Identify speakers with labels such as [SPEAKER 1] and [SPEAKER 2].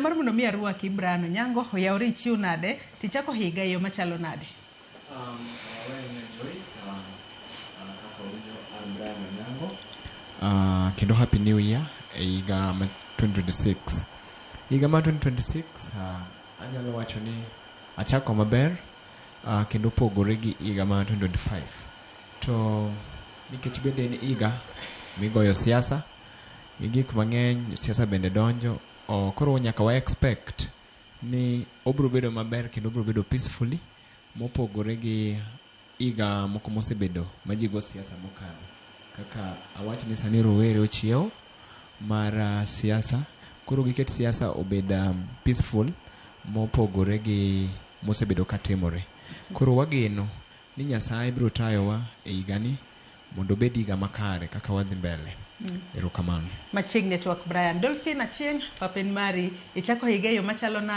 [SPEAKER 1] Mar mondo mi arwaki Brian Onyango oyawre chiu nade tichako higa yo machalo nade.
[SPEAKER 2] Brian Onyango. Kendo happy new year higa 2026. Higa 2026 anyalo wacho ni achako maber kendo pogore gi higa 2025. To nikech bende ni higa migoyo siasa, gik mang'eny siasa bende donjo, koro nyaka wa expect ni obro bedo maber kendo obro bedo peacefully mopogore gi higa moko mosebedo majigo siasa mokalo. Kaka awach ni sani rowere ochiew mar siasa, koro giket siasa obed peaceful mopogore gi mosebedo katimore. Koro wageno ni Nyasaye biro tayowa e higani mondo bed higa makare kaka wadhi mbele. Erokamano.
[SPEAKER 1] Machiegni network Brian Dolphin Achieng' papen mari ichako higa yo machalo nade.